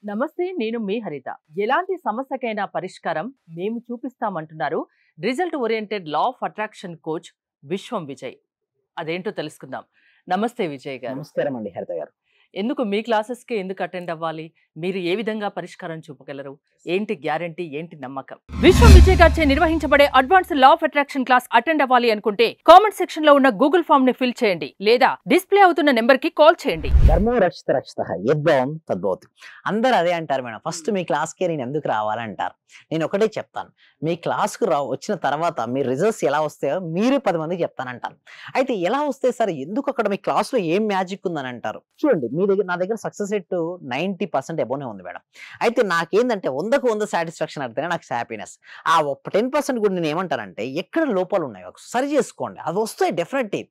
నమస్తే, నేను మీ హరిత. ఎలాంటి సమస్యకైనా పరిష్కారం మేము చూపిస్తామంటున్నారు result oriented law of attraction coach Vishwam Vijay. అదేంటో తెలుసుకుందాం. నమస్తే విజయ్ గారు. నమస్కారం అండి హరిత గారు. ఎందుకు మీ క్లాసెస్‌కే ఎందుకు అటెండ్ అవ్వాలి? మీరు ఏ విధంగా పరిష్కారం చూపగలరు? ఏంటి గ్యారంటీ? ఏంటి నమ్మకం? విశ్వం విజయ్ గారిచే నిర్వహించబడే advanced law of attraction class attend అవ్వాలి అనుకుంటే కామెంట్ సెక్షన్ లో ఉన్న గూగుల్ ఫామ్ ని ఫిల్ చేయండి లేదా డిస్ప్లే అవుతున్న నెంబర్ కి కాల్ చేయండి. ధర్మో రక్షిత రక్షిత యద్భావం తద్భవతి. అందరూ అదే అంటారు మేడం. ఫస్ట్ మీ క్లాస్కే నేను ఎందుకు రావాలంటారు. నేను ఒకటే చెప్తాను, మీ క్లాస్కు వచ్చిన తర్వాత మీ రిజల్ట్స్ ఎలా వస్తాయో మీరు 10 మందికి చెప్తానంటాను. అయితే ఎలా వస్తాయి సార్, ఎందుకు అక్కడ మీ క్లాస్లో ఏం మ్యాజిక్ ఉందని అంటారు. చూడండి, నా దగ్గర సక్సెస్ రేట్ 90% అబోనే ఉంది మేడం. అయితే నాకేందంటే 100కు 100 సాటిస్ఫాక్షన్ అంటేనే నాకు హ్యాపీనెస్. ఆ 10% కూడా నేను ఏమంటానంటే ఎక్కడ లోపాలు ఉన్నాయో సరి చేసుకోండి, అవి వస్తాయి డెఫినెట్లీ.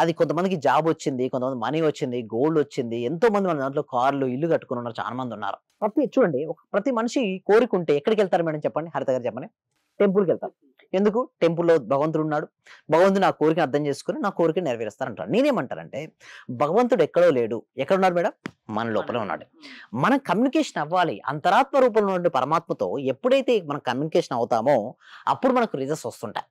అది కొంతమందికి జాబ్ వచ్చింది, కొంతమంది మనీ వచ్చింది, గోల్డ్ వచ్చింది, ఎంతో మంది మన దాంట్లో కార్లు ఇల్లు కట్టుకుని ఉన్నారు, చాలా మంది ఉన్నారు. చూడండి, ప్రతి మనిషి కోరికుంటే ఎక్కడికి వెళ్తారు మేడం చెప్పండి, హరిత గారు చెప్పండి. టెంపుల్కి వెళ్తారు. ఎందుకు? టెంపుల్లో భగవంతుడు ఉన్నాడు, భగవంతుడు నా కోరికను అర్థం చేసుకుని నా కోరిక నెరవేరుస్తారంటారు. నేనేమంటానంటే భగవంతుడు ఎక్కడో లేడు, ఎక్కడ ఉన్నాడు మేడం? మన లోపల ఉన్నాడు. మనం కమ్యూనికేషన్ అవ్వాలి అంతరాత్మ రూపంలో ఉండే పరమాత్మతో. ఎప్పుడైతే మనం కమ్యూనికేషన్ అవుతామో అప్పుడు మనకు రిజల్ట్స్ వస్తుంటాయి.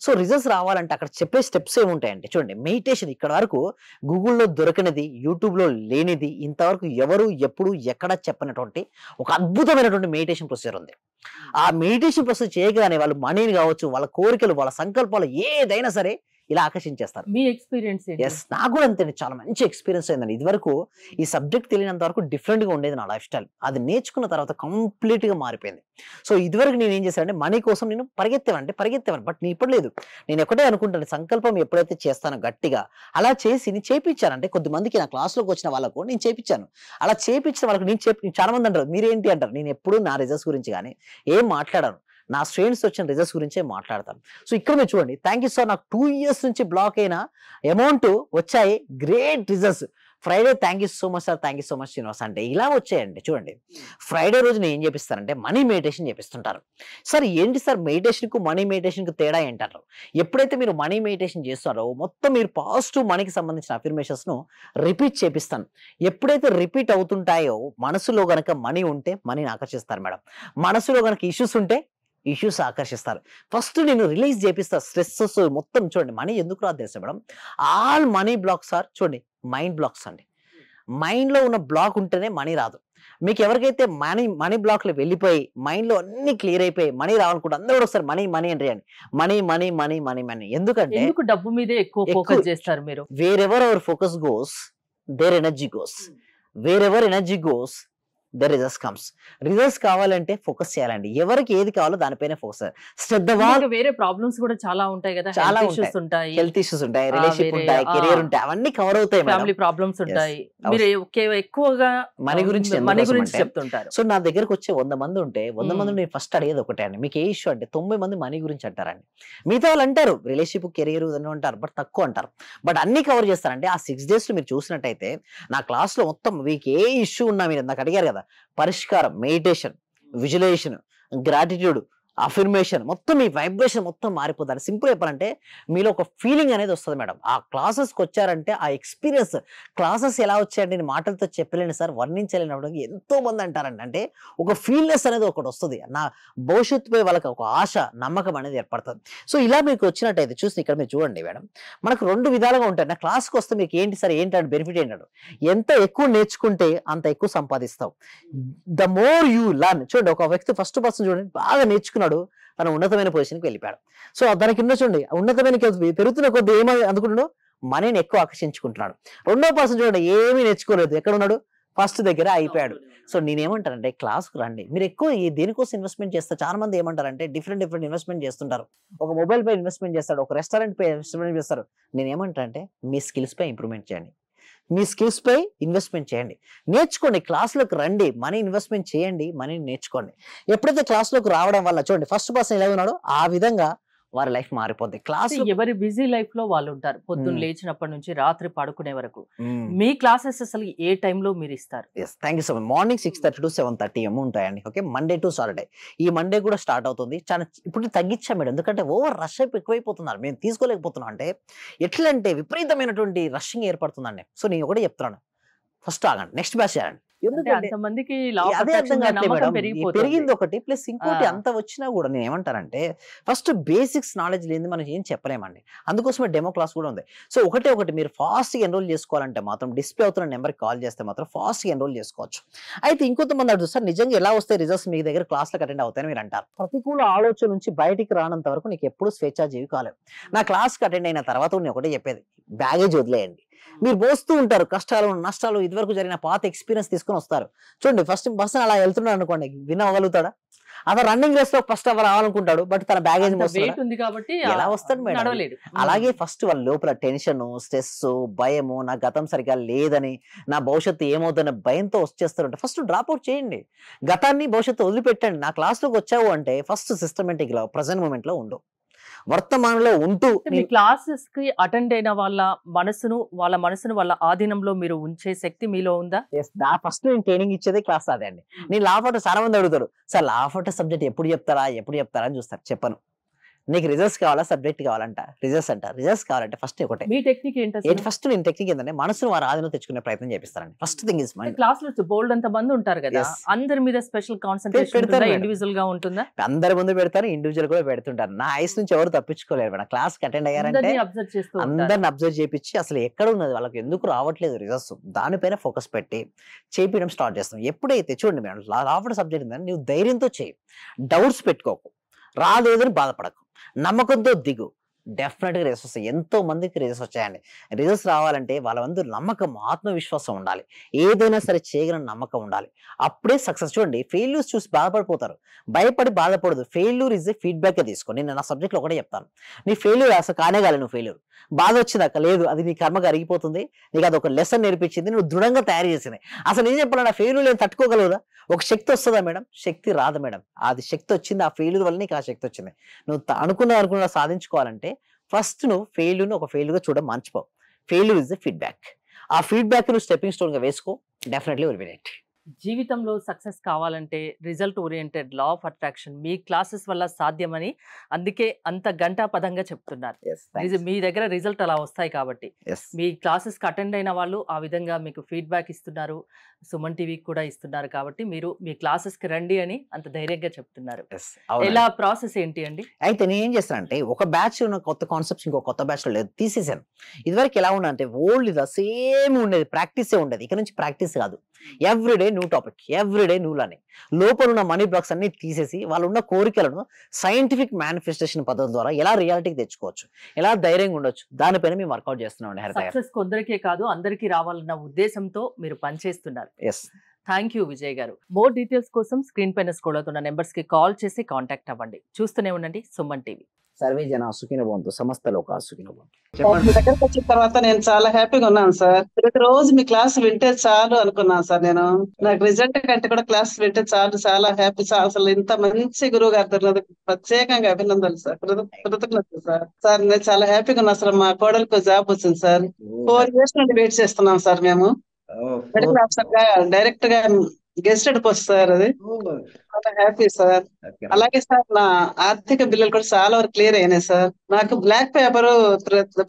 సో రిజల్ట్స్ రావాలంటే అక్కడ చెప్పే స్టెప్స్ ఏముంటాయంటే చూడండి, మెడిటేషన్ ఇక్కడ వరకు గూగుల్లో దొరకనిది, యూట్యూబ్లో లేనిది, ఇంతవరకు ఎవరు ఎప్పుడు ఎక్కడ చెప్పనటువంటి ఒక అద్భుతమైనటువంటి మెడిటేషన్ ప్రొసీజర్ ఉంది. ఆ మెడిటేషన్ ప్రొసీజర్ చేయగానే వాళ్ళు మనీని కావచ్చు, వాళ్ళ కోరికలు, వాళ్ళ సంకల్పాలు ఏదైనా సరే ఇలా ఆకర్షించేస్తారు. మీ ఎక్స్‌పీరియన్స్ ఏంటి? ఎస్, నాకు కూడా అంతే, చాలా మంచి ఎక్స్పీరియన్స్ అయిందండి. ఇదివరకు ఈ సబ్జెక్ట్ తెలియనంత వరకు డిఫరెంట్గా ఉండేది నా లైఫ్ స్టైల్. అది నేర్చుకున్న తర్వాత కంప్లీట్గా మారిపోయింది. సో ఇదివరకు నేను ఏం చేశానంటే మనీ కోసం నేను పరిగెత్తేవాడిని. బట్ నేను ఇప్పుడు లేదు. నేను ఒకటే అనుకుంటాను, సంకల్పం ఎప్పుడైతే చేస్తానో గట్టిగా అలా చేసి నేను చేపించానంటే కొద్దిమందికి నా క్లాస్లోకి వచ్చిన వాళ్ళకు నేను చేపించాను. అలా చేపించిన వాళ్ళకి నేను చాలా మంది అంటారు మీరేంటి అంటారు. నేను ఎప్పుడు నా రిజల్ట్స్ గురించి కానీ ఏం మాట్లాడాను, నా స్టూడెంట్స్ వచ్చిన రిజల్ట్స్ గురించే మాట్లాడతాను. సో ఇక్కడ మీరు చూడండి, థ్యాంక్ యూ సార్, నాకు 2 years నుంచి బ్లాక్ అయిన అమౌంట్ వచ్చాయి, great results. Friday thank you so much sir, thank you so much Srinivas అంటే ఇలా వచ్చాయండి. చూడండి, ఫ్రైడే రోజు నేను ఏం చేపిస్తానంటే మనీ మెడిటేషన్ చేపిస్తుంటారు. సార్ ఏంటి సార్ మెడిటేషన్కు మనీ మెడిటేషన్కు తేడా ఏంటారు? ఎప్పుడైతే మీరు మనీ మెడిటేషన్ చేస్తారో మొత్తం మీరు పాజిటివ్ మనీకి సంబంధించిన అఫర్మేషన్స్ను రిపీట్ చేపిస్తాను. ఎప్పుడైతే రిపీట్ అవుతుంటాయో మనసులో గనక మనీ ఉంటే మనీని ఆకర్షిస్తారు మేడం. మనసులో గనక ఇష్యూస్ ఉంటే ఇష్యూస్ ఆకర్షిస్తారు. ఫస్ట్ నేను రిలీజ్ చేపిస్తా స్ట్రెస్సెస్ మొత్తం. చూడండి, మనీ ఎందుకు రాదు తెలుసా madam? All money blocks are చూడండి మైండ్ బ్లాక్స్ అండి. మైండ్లో ఉన్న బ్లాక్ ఉంటేనే మనీ రాదు. మీకు ఎవరికైతే మనీ బ్లాక్లో వెళ్ళిపోయి మైండ్లో అన్ని క్లియర్ అయిపోయి మనీ రావాలనుకుంటే అందరూ కూడా వస్తారు మనీ మనీ అంటే money money money money money. ఎందుకంటే ఎందుకు డబ్బు మీదే ఎక్కువ ఫోకస్ చేస్తారు మీరు? Wherever our focus goes there energy goes. Wherever energy goes the results comes. Results కావాలంటే ఫోకస్ చేయాలండి. ఎవరికి ఏది కావాలో దానిపైనే ఫోకస్. వేరే ప్రాబ్లమ్స్ కూడా చాలా ఉంటాయి కదా, చాలా ఉంటాయి, హెల్త్ ఇష్యూస్ ఉంటాయి, రిలేషన్షిప్ ఉంటాయి, కెరియర్ ఉంటాయి, అవన్నీ కవర్ అవుతాయి, ఫ్యామిలీ ప్రాబ్లమ్స్ ఉంటాయి. మీరు ఎక్కువగా మనీ గురించి చెప్తుంటారు. సో నా దగ్గరకు వచ్చే 100 మంది ఉంటే 100 మంది నేను ఫస్ట్ అడిగేది ఒకటే అండి, మీకు ఏ ఇష్యూ అంటే 90 మంది మనీ గురించి అంటారండి. మిగతా వాళ్ళు అంటారు రిలేషన్షిప్, కెరియర్ అని అంటారు, బట్ తక్కువ అంటారు. బట్ అన్ని కవర్ చేస్తారంటే ఆ 6 days లో మీరు చూసినట్టయితే నా క్లాస్ లో మొత్తం మీకు ఏ ఇష్యూ ఉన్నా మీరు నాకు అడిగారు కదా, పరిష్కారం, మెడిటేషన్, విజువలైజేషన్, గ్రాటిట్యూడ్, అఫర్మేషన్, మొత్తం మీ వైబ్రేషన్ మొత్తం మారిపోతారు. సింపుల్ చెప్పాలంటే మీలో ఒక ఫీలింగ్ అనేది వస్తుంది మేడం. ఆ క్లాసెస్కి వచ్చారంటే ఆ ఎక్స్పీరియన్స్, క్లాసెస్ ఎలా వచ్చాయంటే నేను మాటలతో చెప్పలేను సార్, వర్ణించలేనప్పుడు ఎంతో మంది అంటారండి. అంటే ఒక ఫీల్నెస్ అనేది ఒకటి వస్తుంది, నా భవిష్యత్తుపై వాళ్ళకి ఒక ఆశ, నమ్మకం అనేది ఏర్పడుతుంది. సో ఇలా మీకు వచ్చినట్టయితే చూసి ఇక్కడ మీరు చూడండి మేడం, మనకు 2 విధాలుగా ఉంటాయి. నా క్లాస్కి వస్తే మీకు ఏంటి సార్ ఏంటంటే బెనిఫిట్ ఏంటంటే ఎంత ఎక్కువ నేర్చుకుంటే అంత ఎక్కువ సంపాదిస్తావు. The more you learn. చూడండి, ఒక వ్యక్తి ఫస్ట్ పర్సన్ చూడండి బాగా నేర్చుకున్నాడు, తన ఉన్నతమైన పొజిషన్కి వెళ్ళిపోయాడు. సో దానికి కింద చూడండి ఉన్నతమైన పెరుగుతున్న కొద్ది ఏమై అందుకుంటున్నాడు, మనీని ఎక్కువ ఆకర్షించుకుంటున్నాడు. రెండో పర్సన్ చూడండి ఏమీ నేర్చుకోలేదు, ఎక్కడ ఉన్నాడు, ఫస్ట్ దగ్గర అయిపోయాడు. సో నేనేమంటానంటే క్లాస్కు రండి, మీరు ఎక్కువ దేనికోసం ఇన్వెస్ట్మెంట్ చేస్తారు. చాలా మంది ఏమంటారంటే డిఫరెంట్ ఇన్వెస్ట్మెంట్ చేస్తుంటారు. ఒక మొబైల్ పై ఇన్వెస్ట్మెంట్ చేస్తాడు, ఒక రెస్టారెంట్ పై ఇన్వెస్ట్మెంట్ చేస్తారు. నేనేమంటానంటే మీ స్కిల్స్ పై ఇంప్రూవ్మెంట్ చేయండి, మీ స్కిల్స్ పై ఇన్వెస్ట్మెంట్ చేయండి, నేర్చుకోండి, క్లాస్లోకి రండి, మనీ ఇన్వెస్ట్మెంట్ చేయండి, మనీని నేర్చుకోండి. ఎప్పుడైతే క్లాస్లోకి రావడం వల్ల చూడండి ఫస్ట్ పర్సన్ ఎలా ఉన్నాడో ఆ విధంగా వారి లైఫ్ మారిపోద్ది. క్లాస్ ఎవరి బిజీ లైఫ్ లో వాళ్ళు ఉంటారు, పొద్దున్న లేచినప్పటి నుంచి రాత్రి పడుకునే వరకు. మీ క్లాసెస్ అసలు ఏ టైంలో మీరు ఇస్తారు? Thank you so much. Morning 6:30 to 7:30 ఉంటాయండి. Okay, Monday to Saturday. ఈ మండే కూడా స్టార్ట్ అవుతుంది. చాలా ఇప్పుడు తగ్గించాం మేడం, ఎందుకంటే ఓవర్ రష్ ఎక్కువైపోతున్నారు, మేము తీసుకోలేకపోతున్నాం. అంటే ఎట్లా అంటే విపరీతమైనటువంటి రషింగ్ ఏర్పడుతుందండి. సో నేను ఒకటే చెప్తున్నాను, ఫస్ట్ ఆగండి, నెక్స్ట్ బ్యాచ్ చేయండి. ఎందుకంటే అంతమందికి లా ఆఫ్ అదే అర్థం అట్రాక్షన్ కావట్లేదు నమ్మకం మేడం. పెరిగిపోతుంది. పెరిగింది ఒకటి, ప్లస్ ఇంకోటి ఆ. అంత వచ్చినా కూడా నేను ఏమంటానంటే ఫస్ట్ బేసిక్స్ నాలెడ్జ్ లేని మనం ఏం చెప్పలేమండి. అందుకోసమే డెమో క్లాస్ కూడా ఉంది. సో ఒకటి మీరు ఫాస్ట్‌గా ఎన్రోల్ చేసుకోవాలంటే మాత్రం డిస్‌ప్లే అవుతున్న నెంబర్‌కి కాల్ చేస్తే మాత్రం ఫాస్ట్‌గా ఎన్రోల్ చేసుకోవచ్చు. అయితే ఇంకొంతమంది అడుగుతారు, సార్ నిజంగా ఎలా వస్తాయి రిజల్ట్స్ మీ దగ్గర క్లాస్‌లకు అటెండ్ అవుతాయని మీరు అంటారు. ప్రతికూల ఆలోచన నుంచి బయటికి రానంత వరకు నీకు ఎప్పుడు స్వేచ్ఛాజీవి కాలేవు. నా క్లాస్‌కి అటెండ్ అయిన తర్వాత నేను ఒకటే చెప్పేది, బ్యాగేజ్ వదిలేయండి. మీరు మోస్తూ ఉంటారు కష్టాలు, నష్టాలు, ఇదివరకు జరిగిన పాత ఎక్స్‌పీరియన్స్ తీసుకొని వస్తారు. చూడండి ఫస్ట్ పర్సన్ అలా వెళ్తున్నాడు అనుకోండి, విన్ అవ్వగలుగుతాడా? అతను రన్నింగ్ రేస్‌లో ఫస్ట్ రావాలనుకుంటాడు. బట్ తన బ్యాగేజ్ అంత మోస్తాడా? వెయిట్ ఉంది కాబట్టి ఎలా వస్తాడు మేడం? నడవలేడు. అలాగే ఫస్ట్ వాళ్ళ లోపల టెన్షను, స్ట్రెస్సు, భయము, నా గతం సరిగ్గా లేదని, నా భవిష్యత్తు ఏమవుతుందనే భయంతో వచ్చేస్తారంటే ఫస్ట్ డ్రాప్ అవుట్ చేయండి. గతాన్ని, భవిష్యత్తు వదిలిపెట్టండి. నా క్లాస్‌లోకి వచ్చావు అంటే ఫస్ట్ సిస్టమాటిక్‌గా ప్రెజెంట్ మూమెంట్‌లో ఉండు. వర్తమానంలో ఉంటూ మీ క్లాసెస్ కి అటెండ్ అయిన వాళ్ళ మనసును వాళ్ళ ఆధీనంలో మీరు ఉంచే శక్తి మీలో ఉందా? ఫస్ట్ నేను ట్రైనింగ్ ఇచ్చేదే క్లాస్ అదే అండి. నేను లా ఆఫ్ అటెంప్ట్ చాలా మంది అడుగుతారు, sir law of attempt subject ఎప్పుడు చెప్తారా అని చూస్తారు. చెప్పను. నీకు రిజల్ట్స్ కావాలా, సబ్జెక్ట్ కావాలంట, రిజల్ట్స్ కావాలంటే ఫస్ట్ ఒకటే. మీ టెక్నిక్ ఏంటి? ఫస్ట్ నేను టెక్నిక్ ఏంటంటే మనసును వారి ఆధీనంలో తెచ్చుకునే ప్రయత్నం చేపిస్తానండి. First thing is mind. Class లో బోల్డ్ అంత మంది ఉంటారు కదా, Yes. అందరి మీద స్పెషల్ కాన్సంట్రేషన్ పెడతారు ఉంటుందా, మేడం. ఇండివిజువల్ గా ఉంటుందా? అందరి ముందు పెడతారు, ఇండివిజువల్ కూడా పెడుతుంటారు. నా ఐస్ నుంచి ఎవరు తప్పించుకోలేరు మేడం. క్లాస్ కి అటెండ్ అయ్యారంటే అందరినీ అబ్జర్వ్ చేస్తూ ఉంటారు. అందరిని అబ్జర్వ్ చేపించి అసలు ఎక్కడ ఉన్నది, వాళ్ళకి ఎందుకు రావట్లేదు రిజల్ట్స్, దానిపైన ఫోకస్ పెట్టి చేపించడం స్టార్ట్ చేస్తాం. ఎప్పుడైతే చూడండి మేడం, రావడం సబ్జెక్ట్ ఉందని నువ్వు ధైర్యంతో చేయి, డౌట్స్ పెట్టుకోకు, రాలేదని బాధపడకు, నమ్మకంతో దిగు, డెఫినెట్ గా రిజల్ట్స్ వస్తాయి. ఎంతో మందికి రిజల్ట్స్ వచ్చాయండి. రిజల్ట్స్ రావాలంటే వాళ్ళ ముందు నమ్మకం, ఆత్మవిశ్వాసం ఉండాలి, ఏదైనా సరే చేయగలని నమ్మకం ఉండాలి. అప్పుడే సక్సెస్. చూడండి ఫెయిల్యూర్స్ చూసి బాధపడిపోతారు, భయపడి బాధపడదు. ఫెయిల్యూర్ ఇస్ ఏ ఫీడ్బ్యాక్ తీసుకో. నేను నా సబ్జెక్ట్ లో ఒకటే చెప్తాను, నీ ఫెయిల్యూర్ అసలు కానే కాలే, నువ్వు ఫెయిల్యూర్ బాధ వచ్చిందాక లేదు, అది నీ కర్మగా అరిగిపోతుంది, నీకు అది ఒక లెసన్ నేర్పించింది, నువ్వు దృఢంగా తయారు చేసింది. అసలు నేను చెప్పాలన్నా ఫెయిల్యూర్ నేను తట్టుకోగలవుదా? ఒక శక్తి వస్తుందా మేడం? శక్తి రాదు మేడం. అది శక్తి వచ్చింది, ఆ ఫెయిల్యూర్ వల్ల నీకు ఆ శక్తి వచ్చింది. నువ్వు అనుకున్న సాధించుకోవాలంటే ఫస్ట్ నువ్వు ఫెయిల్యూర్ని ఒక ఫెయిల్యూర్గా చూడడం మర్చిపో. Failure is the feedback. ఆ ఫీడ్బ్యాక్ నువ్వు స్టెప్పింగ్ స్టోన్ గా వేసుకో, డెఫినెట్లీ విల్ విన్ ఇట్. జీవితంలో సక్సెస్ కావాలంటే result oriented law of attraction me classes వల్ల సాధ్యమని అందుకే అంత గంటా పదంగా చెప్తున్నారు. మీ దగ్గర రిజల్ట్ అలా వస్తాయి కాబట్టి మీ క్లాసెస్ కి అటెండ్ అయిన వాళ్ళు ఆ విధంగా మీకు ఫీడ్బ్యాక్ ఇస్తున్నారు, సుమన్ టీవీకి కూడా ఇస్తున్నారు కాబట్టి మీరు మీ క్లాసెస్ కి రండి అని అంత ధైర్యంగా చెప్తున్నారు. ఎలా ప్రాసెస్ ఏంటి అండి? అయితే నేను ఏం చేస్తానంటే ఒక బ్యాచ్ ఉన్న కొత్త కాన్సెప్ట్స్ ఇంకో కొత్త బ్యాచ్ లో లేదు, తీసేసాను. ఇదివరకు ఎలా ఉండంటే ఓల్డ్ ఇదా సేమ్ ఉండేది, ప్రాక్టీసే ఉండేది. ఇక నుంచి ప్రాక్టీస్ కాదు, everyday new topic, everyday new learning. లోపల ఉన్న మనీ బ్లాక్స్ అన్ని తీసేసి వాళ్ళు ఉన్న కోరికలను సైంటిఫిక్ మేనిఫెస్టేషన్ పద్ధతి ద్వారా ఎలా రియాలిటీకి తెచ్చుకోవచ్చు, ఎలా ధైర్యంగా ఉండొచ్చు, దానిపైన మేము వర్కౌట్ చేస్తున్నాం. సక్సెస్ కొందరికే కాదు అందరికీ రావాలన్న ఉద్దేశంతో మీరు పనిచేస్తున్నారు. థ్యాంక్ యూ విజయ్ గారు. మోర్ డీటెయిల్స్ కోసం స్క్రీన్ పైన స్క్రోల్ అవుతున్న నెంబర్స్ కి కాల్ చేసి కాంటాక్ట్ అవ్వండి. చూస్తూనే ఉండండి సుమన్ టీవీ. సర్వే జన సుఖినో భవంతు, సమస్త లోకా సుఖినో భవంతు. మీ దగ్గరకు వచ్చిన తర్వాత నేను చాలా హ్యాపీగా ఉన్నాను సార్. ప్రతిరోజు మీ క్లాస్ వింటే చాలు అనుకున్నాను సార్. నేను నాకు రిజల్ట్ కంటే కూడా క్లాస్ వింటే చాలు, చాలా హ్యాపీ సార్. అసలు ఇంత మంచి గురువు గారు దొరికినందుకు ప్రత్యేకంగా అభినందనలు సార్, కృతజ్ఞతలు సార్. సార్ నేను చాలా హ్యాపీగా ఉన్నా సార్. మా కోడలికి జాబ్ వచ్చింది సార్. 4 years నుండి వెయిట్ చేస్తున్నాం సార్. మేము మెడికల్ ఆఫీసర్ గా డైరెక్ట్ గా గెస్టెడ్ పోస్ట్ సార్. అది చాలా హ్యాపీ సార్. అలాగే సార్ నా ఆర్థిక బిల్లులు కూడా చాలా వరకు క్లియర్ అయినాయి సార్. నాకు బ్లాక్ పేపర్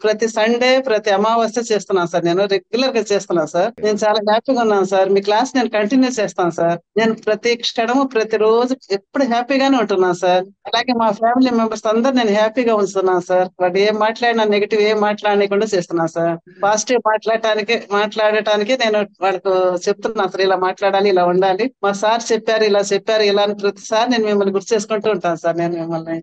ప్రతి సండే, ప్రతి అమావాస్య చేస్తున్నాను సార్. నేను రెగ్యులర్ గా చేస్తున్నాను సార్. నేను చాలా హ్యాపీగా ఉన్నాను సార్. మీ క్లాస్ నేను కంటిన్యూ చేస్తాను సార్. నేను ప్రతి క్షణము ప్రతి రోజు ఎప్పుడు హ్యాపీగానే ఉంటున్నాను సార్. అలాగే మా ఫ్యామిలీ మెంబర్స్ అందరు నేను హ్యాపీగా ఉంచుతున్నాను సార్. వాడు ఏం మాట్లాడినా నెగిటివ్ ఏం మాట్లాడకుండా చేస్తున్నాను సార్. పాజిటివ్ మాట్లాడటానికి నేను వాళ్ళకు చెప్తున్నాను సార్, ఇలా మాట్లాడాలి, ఇలా ఉండాలి, మా సార్ చెప్పారు, ఇలా చెప్పారు, ఇలా అని ప్రతిసారి నేను మిమ్మల్ని గుర్తు చేసుకుంటూ ఉంటాను సార్. నేను మిమ్మల్ని